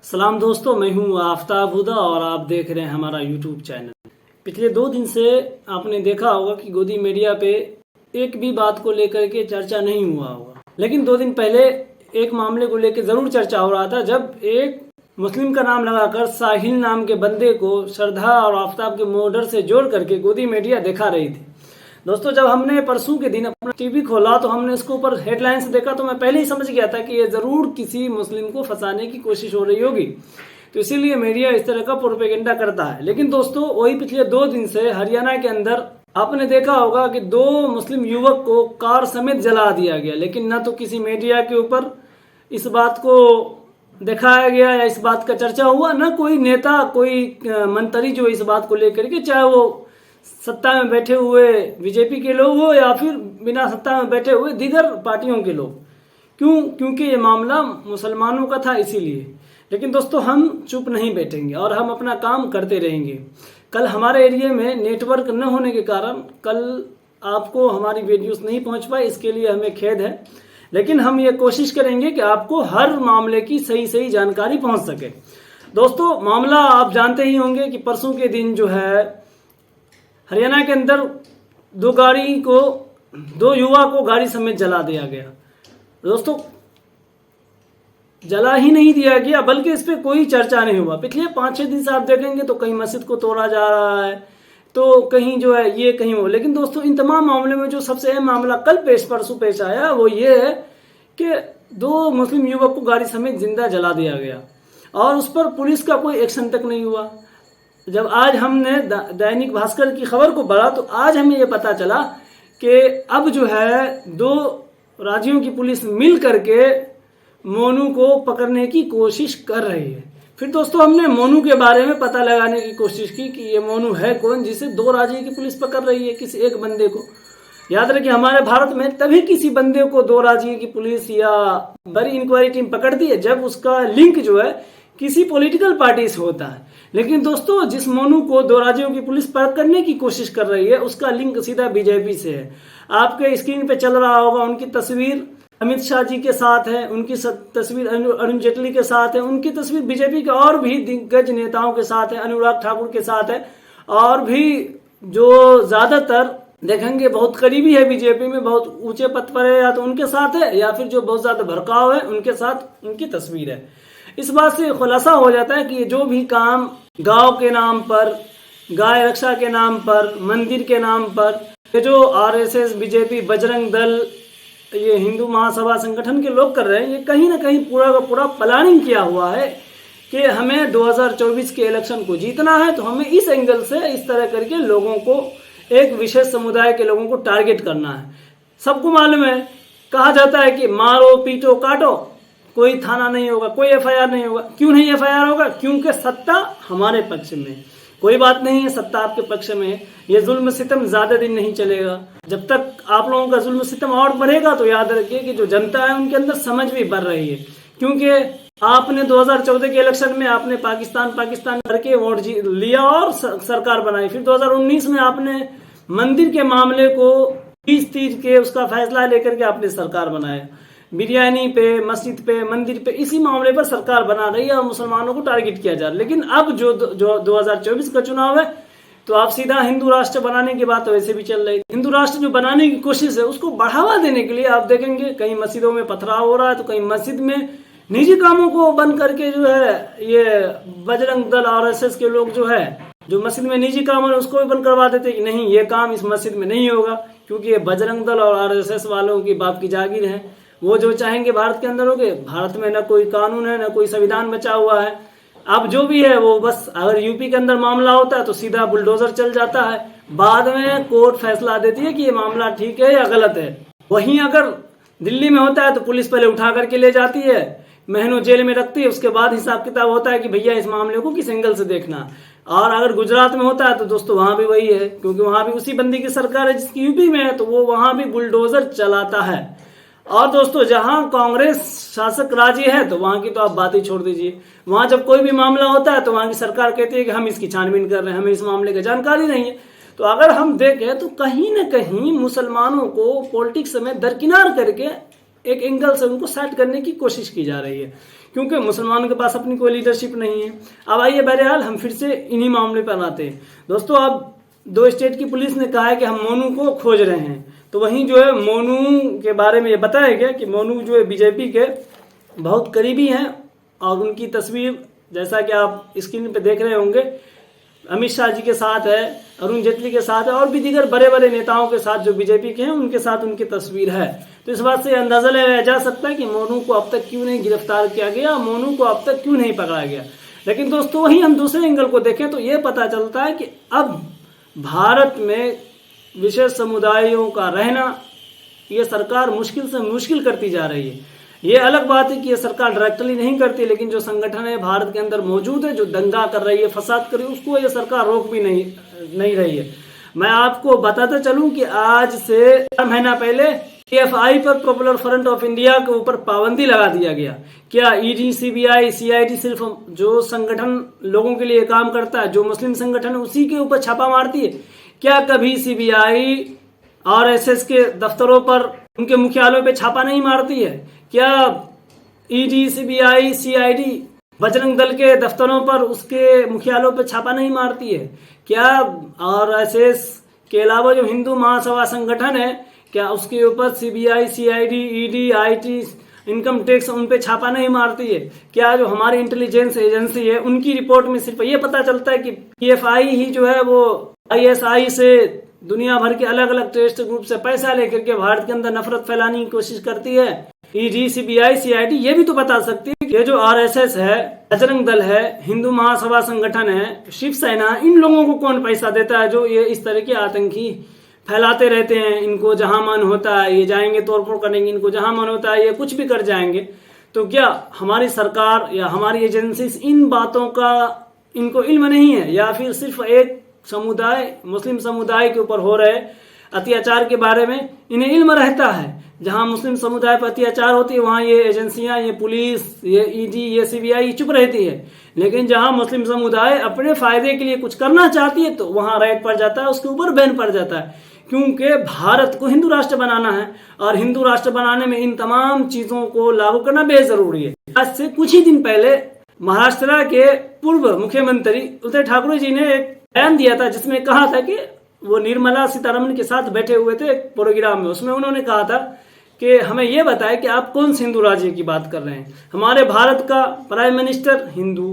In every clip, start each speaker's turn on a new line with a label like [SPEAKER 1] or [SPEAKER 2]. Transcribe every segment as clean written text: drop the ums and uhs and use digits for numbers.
[SPEAKER 1] सलाम दोस्तों, मैं हूं आफ्ताब हुदा और आप देख रहे हैं हमारा यूट्यूब चैनल। पिछले 2 दिन से आपने देखा होगा कि गोदी मीडिया पे एक भी बात को लेकर के चर्चा नहीं हुआ होगा, लेकिन 2 दिन पहले एक मामले को लेकर जरूर चर्चा हो रहा था, जब एक मुस्लिम का नाम लगाकर साहिल नाम के बंदे को श्रद्धा और आफ्ताब के मर्डर से जोड़ करके गोदी मीडिया दिखा रही थी। दोस्तों, जब हमने परसों के दिन अपना टीवी खोला तो हमने इसके ऊपर हेडलाइंस देखा तो मैं पहले ही समझ गया था कि ये जरूर किसी मुस्लिम को फंसाने की कोशिश हो रही होगी, तो इसीलिए मीडिया इस तरह का प्रोपेगेंडा करता है। लेकिन दोस्तों, वही पिछले 2 दिन से हरियाणा के अंदर आपने देखा होगा कि 2 मुस्लिम युवक को कार समेत जला दिया गया, लेकिन न तो किसी मीडिया के ऊपर इस बात को दिखाया गया या इस बात का चर्चा हुआ, न कोई नेता कोई मंत्री जो इस बात को लेकर के, चाहे वो सत्ता में बैठे हुए बीजेपी के लोग हो या फिर बिना सत्ता में बैठे हुए दीगर पार्टियों के लोग। क्योंकि ये मामला मुसलमानों का था, इसीलिए। लेकिन दोस्तों, हम चुप नहीं बैठेंगे और हम अपना काम करते रहेंगे। कल हमारे एरिया में नेटवर्क न होने के कारण कल आपको हमारी वीडियोस नहीं पहुंच पाई, इसके लिए हमें खेद है। लेकिन हम ये कोशिश करेंगे कि आपको हर मामले की सही जानकारी पहुंच सके। दोस्तों, मामला आप जानते ही होंगे कि परसों के दिन जो है हरियाणा के अंदर 2 युवा को गाड़ी समेत जला दिया गया। दोस्तों, जला ही नहीं दिया गया बल्कि इस पे कोई चर्चा नहीं हुआ। पिछले 5-6 दिन से आप देखेंगे तो कहीं मस्जिद को तोड़ा जा रहा है, तो कहीं जो है ये कहीं वो। लेकिन दोस्तों, इन तमाम मामले में जो सबसे अहम मामला कल परसों पेश आया वो ये है कि 2 मुस्लिम युवक को गाड़ी समेत जिंदा जला दिया गया और उस पर पुलिस का कोई एक्शन तक नहीं हुआ। जब आज हमने दैनिक भास्कर की खबर को पढ़ा तो आज हमें ये पता चला कि अब जो है 2 राज्यों की पुलिस मिल करके मोनू को पकड़ने की कोशिश कर रही है। फिर दोस्तों, हमने मोनू के बारे में पता लगाने की कोशिश की कि ये मोनू है कौन जिसे 2 राज्यों की पुलिस पकड़ रही है, किसी एक बंदे को। याद रखिए, हमारे भारत में तभी किसी बंदे को 2 राज्यों की पुलिस या बड़ी इंक्वायरी टीम पकड़ती है जब उसका लिंक जो है किसी पॉलिटिकल पार्टी से होता है। लेकिन दोस्तों, जिस मोनू को 2 राज्यों की पुलिस पकड़ने की कोशिश कर रही है उसका लिंक सीधा बीजेपी से है। आपके स्क्रीन पे चल रहा होगा उनकी तस्वीर अमित शाह जी के साथ है, उनकी तस्वीर अरुण जेटली के साथ है, उनकी तस्वीर बीजेपी के और भी दिग्गज नेताओं के साथ है, अनुराग ठाकुर के साथ है, और भी जो ज्यादातर देखेंगे बहुत करीबी है बीजेपी में, बहुत ऊंचे पद पर है, या तो उनके साथ है या फिर जो बहुत ज्यादा भड़काव है उनके साथ उनकी तस्वीर है। इस बात से खुलासा हो जाता है कि जो भी काम गांव के नाम पर, गाय रक्षा के नाम पर, मंदिर के नाम पर, ये जो आरएसएस, बीजेपी, बजरंग दल, ये हिंदू महासभा संगठन के लोग कर रहे हैं, ये कहीं ना कहीं पूरा का पूरा प्लानिंग किया हुआ है कि हमें 2024 के इलेक्शन को जीतना है, तो हमें इस एंगल से इस तरह करके लोगों को, एक विशेष समुदाय के लोगों को टारगेट करना है। सबको मालूम है, कहा जाता है कि मारो पीटो काटो, कोई थाना नहीं होगा, कोई एफआईआर नहीं होगा। क्यों नहीं एफआईआर होगा? क्योंकि सत्ता हमारे पक्ष में। कोई बात नहीं है, सत्ता आपके पक्ष में है। ये जुल्म सितम ज्यादा दिन नहीं चलेगा। जब तक आप लोगों का जुल्म सितम और बढ़ेगा तो याद रखिए कि जो जनता है उनके अंदर समझ भी बढ़ रही है। क्योंकि आपने 2014 के इलेक्शन में आपने पाकिस्तान करके वोट लिया और सरकार बनाई। फिर 2019 में आपने मंदिर के मामले को 30 के उसका फैसला लेकर के आपने सरकार बनाया। बिरयानी पे, मस्जिद पे, मंदिर पे, इसी मामले पर सरकार बना रही है और मुसलमानों को टारगेट किया जा रहा है। लेकिन अब जो 2024 का चुनाव है तो आप सीधा हिंदू राष्ट्र बनाने की बात तो वैसे भी चल रही है। हिंदू राष्ट्र जो बनाने की कोशिश है उसको बढ़ावा देने के लिए आप देखेंगे कहीं मस्जिदों में पथराव हो रहा है, तो कहीं मस्जिद में निजी कामों को बंद करके जो है ये बजरंग दल आरएसएस के लोग जो है, जो मस्जिद में निजी काम है उसको भी बंद करवा देते कि नहीं, ये काम इस मस्जिद में नहीं होगा, क्योंकि ये बजरंग दल और आरएसएस वालों की बाप की जागीर है। वो जो चाहेंगे भारत के अंदर होगे। भारत में न कोई कानून है, न कोई संविधान बचा हुआ है। अब जो भी है वो बस, अगर यूपी के अंदर मामला होता है तो सीधा बुलडोजर चल जाता है, बाद में कोर्ट फैसला देती है कि ये मामला ठीक है या गलत है। वहीं अगर दिल्ली में होता है तो पुलिस पहले उठा करके ले जाती है, महीनों जेल में रखती है, उसके बाद हिसाब किताब होता है कि भैया इस मामले को किस एंगल से देखना। और अगर गुजरात में होता है तो दोस्तों वहां भी वही है, क्योंकि वहां भी उसी बंदी की सरकार है जिसकी यूपी में है, तो वो वहां भी बुलडोजर चलाता है। और दोस्तों, जहां कांग्रेस शासक राज्य है तो वहां की तो आप बात ही छोड़ दीजिए। वहां जब कोई भी मामला होता है तो वहां की सरकार कहती है कि हम इसकी छानबीन कर रहे हैं, हमें इस मामले की जानकारी नहीं है। तो अगर हम देखें तो कहीं ना कहीं मुसलमानों को पॉलिटिक्स में दरकिनार करके एक एंगल से उनको सेट करने की कोशिश की जा रही है, क्योंकि मुसलमानों के पास अपनी कोई लीडरशिप नहीं है। अब आइए बहरहाल हम फिर से इन्हीं मामले पर आते हैं। दोस्तों, अब 2 स्टेट की पुलिस ने कहा है कि हम मोनू को खोज रहे हैं, तो वहीं जो है मोनू के बारे में ये बताया गया कि मोनू जो है बीजेपी के बहुत करीबी हैं और उनकी तस्वीर जैसा कि आप स्क्रीन पे देख रहे होंगे अमित शाह जी के साथ है, अरुण जेटली के साथ है और भी दीगर बड़े बड़े नेताओं के साथ जो बीजेपी के हैं उनके साथ उनकी तस्वीर है। तो इस बात से अंदाजा लगाया जा सकता है कि मोनू को अब तक क्यों नहीं गिरफ्तार किया गया, मोनू को अब तक क्यों नहीं पकड़ा गया। लेकिन दोस्तों वहीं हम दूसरे एंगल को देखें तो ये पता चलता है कि अब भारत में विशेष समुदायों का रहना ये सरकार मुश्किल से मुश्किल करती जा रही है। ये अलग बात है कि ये सरकार डायरेक्टली नहीं करती, लेकिन जो संगठन है भारत के अंदर मौजूद है, जो दंगा कर रही है, फसाद कर रही है, उसको ये सरकार रोक भी नहीं रही है। मैं आपको बताते चलूं कि आज से 4 महीना पहले PFI पर पॉपुलर फ्रंट ऑफ इंडिया के ऊपर पाबंदी लगा दिया गया। क्या ED, CBI, CID सिर्फ जो संगठन लोगों के लिए काम करता है, जो मुस्लिम संगठन है, उसी के ऊपर छापा मारती है? क्या कभी CBI RSS के दफ्तरों पर, उनके मुख्यालयों पे छापा नहीं मारती है? क्या ED, CBI, CID Bajrang Dal के दफ्तरों पर, उसके मुख्यालयों पे छापा नहीं मारती है? क्या RSS के अलावा जो हिंदू महासभा संगठन है, क्या उसके ऊपर CBI, CID, ED, IT, income tax, उन पे छापा नहीं मारती है? क्या जो हमारी इंटेलिजेंस एजेंसी है उनकी रिपोर्ट में सिर्फ ये पता चलता है कि PFI ही जो है वो ISI से दुनिया भर के अलग अलग टेररिस्ट ग्रुप से पैसा लेकर के भारत के अंदर नफरत फैलाने की कोशिश करती है? ED, CBI, CID ये भी तो बता सकती है कि ये जो RSS है, बजरंग दल है, हिंदू महासभा संगठन है, शिवसेना, इन लोगों को कौन पैसा देता है जो ये इस तरह के आतंकी फैलाते रहते हैं? इनको जहां मन होता है ये जाएंगे, तोड़फोड़ करेंगे, इनको जहां मन होता है ये कुछ भी कर जाएंगे। तो क्या हमारी सरकार या हमारी एजेंसी इन बातों का इनको इल्म नहीं है, या फिर सिर्फ एक समुदाय, मुस्लिम समुदाय के ऊपर हो रहे अत्याचार के बारे में इन्हें इल्म रहता है? जहां मुस्लिम समुदाय पर अत्याचार होती है वहां ये एजेंसियां, ये पुलिस, ये ED, ये CBI चुप रहती है, लेकिन जहां मुस्लिम समुदाय अपने फायदे के लिए कुछ करना चाहती है तो वहां रेड पड़ जाता है, उसके ऊपर बैन पड़ जाता है। क्योंकि भारत को हिंदू राष्ट्र बनाना है और हिंदू राष्ट्र बनाने में इन तमाम चीजों को लागू करना बेहद जरूरी है। आज से कुछ ही दिन पहले महाराष्ट्र के पूर्व मुख्यमंत्री उदय ठाकरे जी ने एक बयान दिया था जिसमें कहा था कि वो निर्मला सीतारमण के साथ बैठे हुए थे एक प्रोग्राम में, उसमें उन्होंने कहा था कि हमें यह बताए कि आप कौन से हिंदू राज्य की बात कर रहे हैं। हमारे भारत का प्राइम मिनिस्टर हिंदू,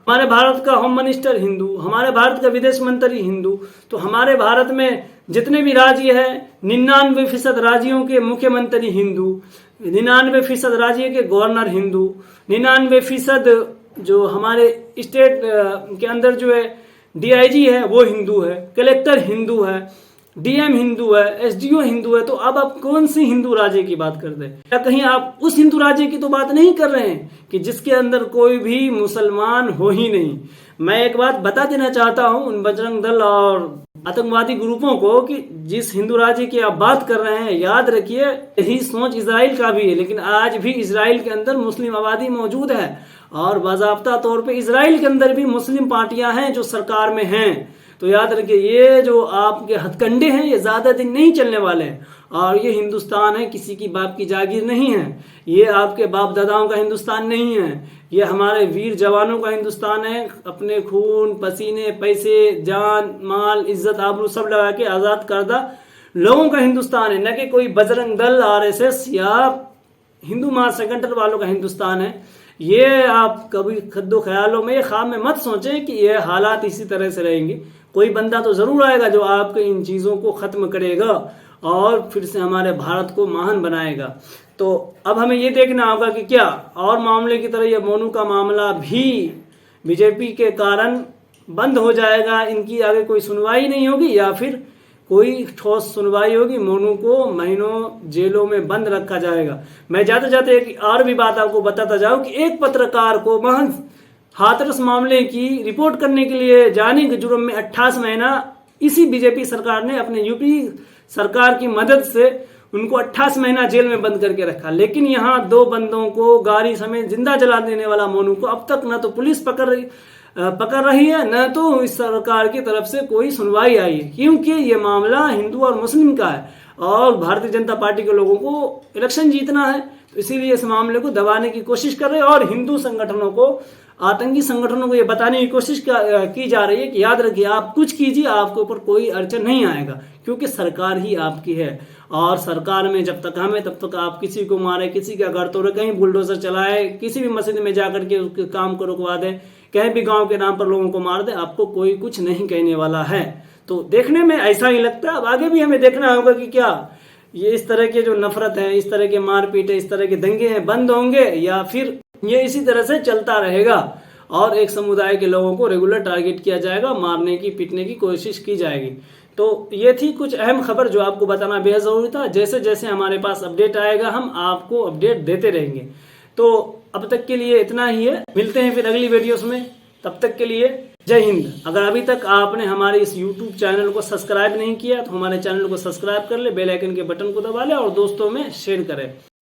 [SPEAKER 1] हमारे भारत का होम मिनिस्टर हिंदू, हमारे भारत का विदेश मंत्री हिंदू, तो हमारे भारत में जितने भी राज्य है 99% राज्यों के मुख्यमंत्री हिंदू, 99% राज्य के गवर्नर हिंदू, 99% जो हमारे स्टेट के अंदर जो है DIG है वो हिंदू है, कलेक्टर हिंदू है, DM हिंदू है, SDO हिंदू है। तो अब आप कौन सी हिंदू राज्य की बात करते हैं? या कहीं आप उस हिंदू राज्य की तो बात नहीं कर रहे हैं कि जिसके अंदर कोई भी मुसलमान हो ही नहीं? मैं एक बात बता देना चाहता हूं उन बजरंग दल और आतंकवादी ग्रुपों को कि जिस हिंदू राज्य की आप बात कर रहे हैं, याद रखिए यही सोच इजराइल का भी है, लेकिन आज भी इजराइल के अंदर मुस्लिम आबादी मौजूद है और बाज़ाब्ता तौर पे इजराइल के अंदर भी मुस्लिम पार्टियां हैं जो सरकार में हैं। तो याद रखिए ये जो आपके हथकंडे हैं ये ज्यादा दिन नहीं चलने वाले हैं और ये हिंदुस्तान है किसी की बाप की जागीर नहीं है, ये आपके बाप दादाओं का हिंदुस्तान नहीं है, ये हमारे वीर जवानों का हिंदुस्तान है। अपने खून पसीने पैसे जान माल इज्जत आबरू सब लगा के आजाद करदा लोगों का हिंदुस्तान है, न कि कोई बजरंग दल RSS या हिंदू महासंगठन वालों का हिंदुस्तान है। ये आप कभी खद्दो ख्यालों में ख्वाब में मत सोचें कि ये हालात इसी तरह से रहेंगे। कोई बंदा तो जरूर आएगा जो आपके इन चीजों को खत्म करेगा और फिर से हमारे भारत को महान बनाएगा। तो अब हमें ये देखना होगा कि क्या और मामले की तरह ये मोनू का मामला भी बीजेपी के कारण बंद हो जाएगा, इनकी आगे कोई सुनवाई नहीं होगी, या फिर कोई ठोस सुनवाई होगी, मोनू को महीनों जेलों में बंद रखा जाएगा। मैं जाते जाते एक और भी बात आपको बताता जाऊं कि एक पत्रकार को महज हाथरस मामले की रिपोर्ट करने के लिए जाने के जुर्म में 28 महीना इसी बीजेपी सरकार ने अपने यूपी सरकार की मदद से उनको 28 महीना जेल में बंद करके रखा। लेकिन यहाँ 2 बंदों को गाड़ी समेत जिंदा जला देने वाला मोनू को अब तक न तो पुलिस पकड़ रही है, न तो इस सरकार की तरफ से कोई सुनवाई आई है, क्योंकि ये मामला हिंदू और मुस्लिम का है। और भारतीय जनता पार्टी के लोगों को इलेक्शन जीतना है, तो इसीलिए इस मामले को दबाने की कोशिश कर रहे हैं और हिंदू संगठनों को, आतंकी संगठनों को ये बताने की कोशिश की जा रही है कि याद रखिए, आप कुछ कीजिए, आपके ऊपर कोई अड़चन नहीं आएगा, क्योंकि सरकार ही आपकी है और सरकार में जब तक हम हैं तब तक आप किसी को मारे, किसी का घर तोड़े, कहीं बुलडोजर चलाए, किसी भी मस्जिद में जाकर के उसके काम को रुकवा दें, कहीं भी गांव के नाम पर लोगों को मार दे, आपको कोई कुछ नहीं कहने वाला है। तो देखने में ऐसा ही लगता है, अब आगे भी हमें देखना होगा कि क्या ये इस तरह के जो नफरत है, इस तरह के मारपीट है, इस तरह के दंगे हैं, बंद होंगे या फिर ये इसी तरह से चलता रहेगा और एक समुदाय के लोगों को रेगुलर टारगेट किया जाएगा, मारने की, पीटने की कोशिश की जाएगी। तो ये थी कुछ अहम खबर जो आपको बताना बेहद जरूरी था। जैसे जैसे हमारे पास अपडेट आएगा हम आपको अपडेट देते रहेंगे। तो अब तक के लिए इतना ही है, मिलते हैं फिर अगली वीडियोस में, तब तक के लिए जय हिंद। अगर अभी तक आपने हमारे इस YouTube चैनल को सब्सक्राइब नहीं किया तो हमारे चैनल को सब्सक्राइब कर ले, बेल आइकन के बटन को दबा ले और दोस्तों में शेयर करें।